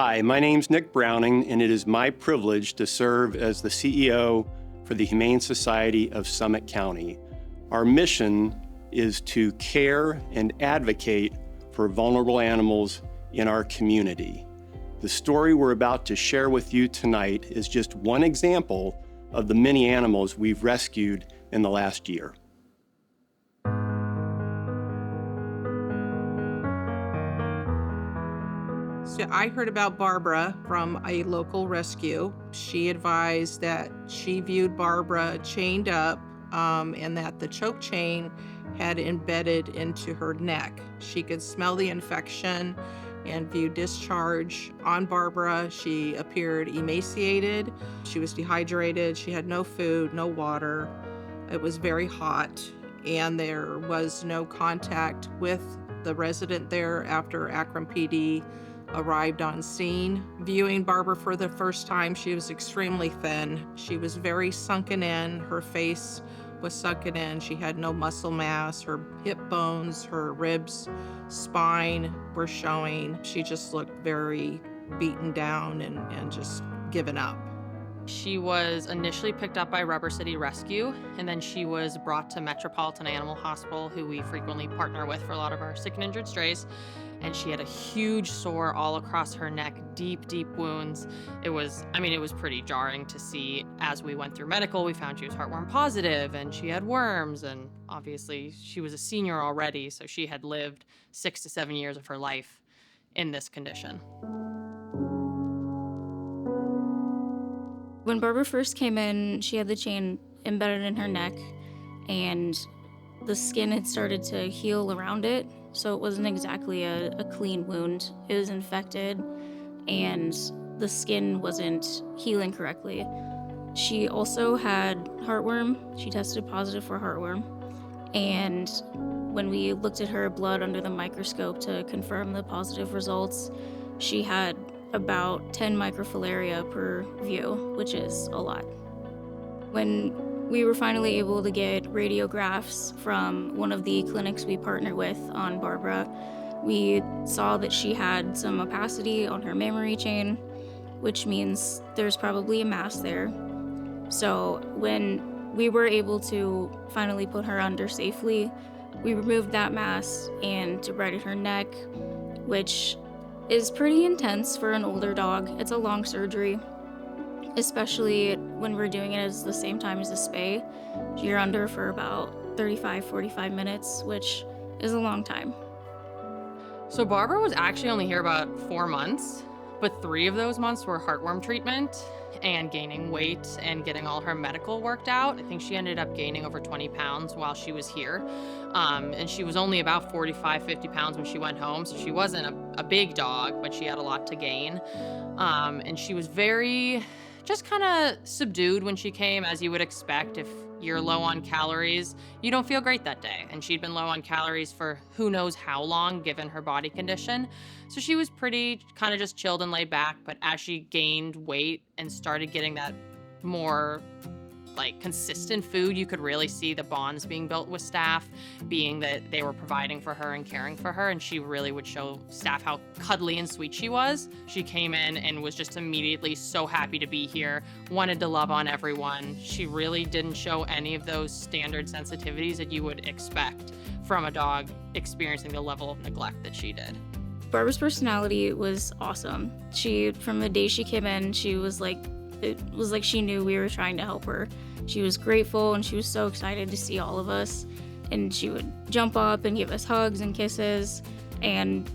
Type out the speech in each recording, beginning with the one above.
Hi, my name's Nick Browning, and it is my privilege to serve as the CEO for the Humane Society of Summit County. Our mission is to care and advocate for vulnerable animals in our community. The story we're about to share with you tonight is just one example of the many animals we've rescued in the last year. So I heard about Barbara from a local rescue. She advised that she viewed Barbara chained up and that the choke chain had embedded into her neck. She could smell the infection and view discharge on Barbara. She appeared emaciated. She was dehydrated. She had no food, no water. It was very hot, and there was no contact with the resident there after Akron PD arrived on scene. Viewing Barbara for the first time, she was extremely thin. She was very sunken in. Her face was sunken in. She had no muscle mass. Her hip bones, her ribs, spine were showing. She just looked very beaten down and just given up. She was initially picked up by Rubber City Rescue, and then she was brought to Metropolitan Animal Hospital, who we frequently partner with for a lot of our sick and injured strays. And she had a huge sore all across her neck, deep, deep wounds. It was pretty jarring to see. As we went through medical, we found she was heartworm positive and she had worms, and obviously she was a senior already, so she had lived 6 to 7 years of her life in this condition. When Barbara first came in, she had the chain embedded in her neck, and the skin had started to heal around it, so it wasn't exactly a clean wound. It was infected, and the skin wasn't healing correctly. She also had heartworm. She tested positive for heartworm, and when we looked at her blood under the microscope to confirm the positive results, she had about 10 microfilaria per view, which is a lot. When we were finally able to get radiographs from one of the clinics we partner with on Barbara, we saw that she had some opacity on her mammary chain, which means there's probably a mass there. So when we were able to finally put her under safely, we removed that mass and debrided her neck, which is pretty intense for an older dog. It's a long surgery, especially when we're doing it at the same time as a spay. You're under for about 45 minutes, which is a long time. So Barbara was actually only here about 4 months, but 3 of those months were heartworm treatment and gaining weight and getting all her medical worked out. I think she ended up gaining over 20 pounds while she was here. And she was only about 45, 50 pounds when she went home. So she wasn't a big dog, but she had a lot to gain. And she was very just kind of subdued when she came, as you would expect. If you're low on calories, you don't feel great that day. And she'd been low on calories for who knows how long, given her body condition. So she was pretty kind of just chilled and laid back. But as she gained weight and started getting that more consistent food, you could really see the bonds being built with staff, being that they were providing for her and caring for her, and she really would show staff how cuddly and sweet she was. She came in and was just immediately so happy to be here, wanted to love on everyone. She really didn't show any of those standard sensitivities that you would expect from a dog experiencing the level of neglect that she did. Barbara's personality was awesome. From the day she came in, it was like she knew we were trying to help her. She was grateful, and she was so excited to see all of us. And she would jump up and give us hugs and kisses. And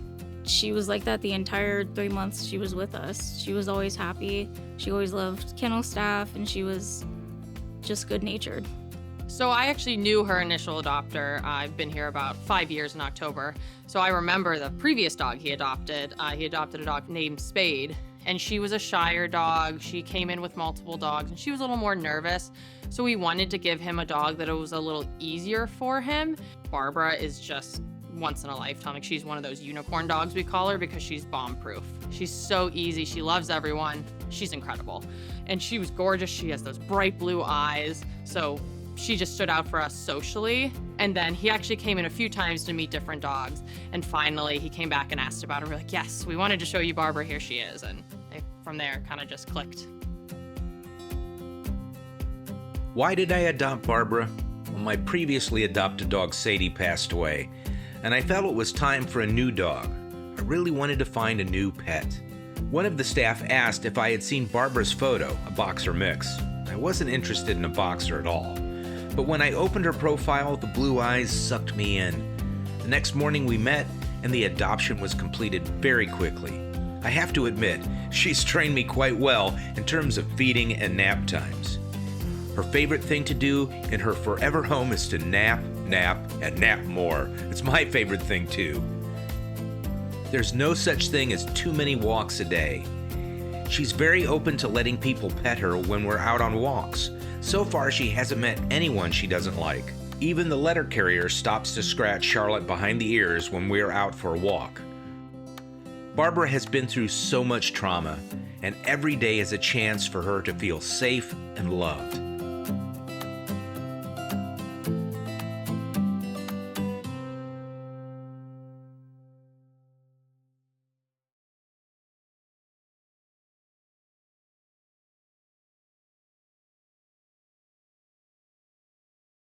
she was like that the entire 3 months she was with us. She was always happy. She always loved kennel staff, and she was just good-natured. So I actually knew her initial adopter. I've been here about 5 years in October. So I remember the previous dog he adopted. He adopted a dog named Spade. And she was a shyer dog. She came in with multiple dogs, and she was a little more nervous. So we wanted to give him a dog that was a little easier for him. Barbara is just once in a lifetime. She's one of those unicorn dogs, we call her, because she's bomb-proof. She's so easy. She loves everyone. She's incredible. And she was gorgeous. She has those bright blue eyes. So she just stood out for us socially. And then he actually came in a few times to meet different dogs. And finally, he came back and asked about her. We're like, yes, we wanted to show you Barbara. Here she is. And from there, kind of just clicked. Why did I adopt Barbara? Well, my previously adopted dog Sadie passed away, and I felt it was time for a new dog. I really wanted to find a new pet. One of the staff asked if I had seen Barbara's photo, a boxer mix. I wasn't interested in a boxer at all. But when I opened her profile, the blue eyes sucked me in. The next morning we met, and the adoption was completed very quickly. I have to admit, she's trained me quite well in terms of feeding and nap times. Her favorite thing to do in her forever home is to nap, nap, and nap more. It's my favorite thing too. There's no such thing as too many walks a day. She's very open to letting people pet her when we're out on walks. So far, she hasn't met anyone she doesn't like. Even the letter carrier stops to scratch Charlotte behind the ears when we're out for a walk. Barbara has been through so much trauma, and every day is a chance for her to feel safe and loved.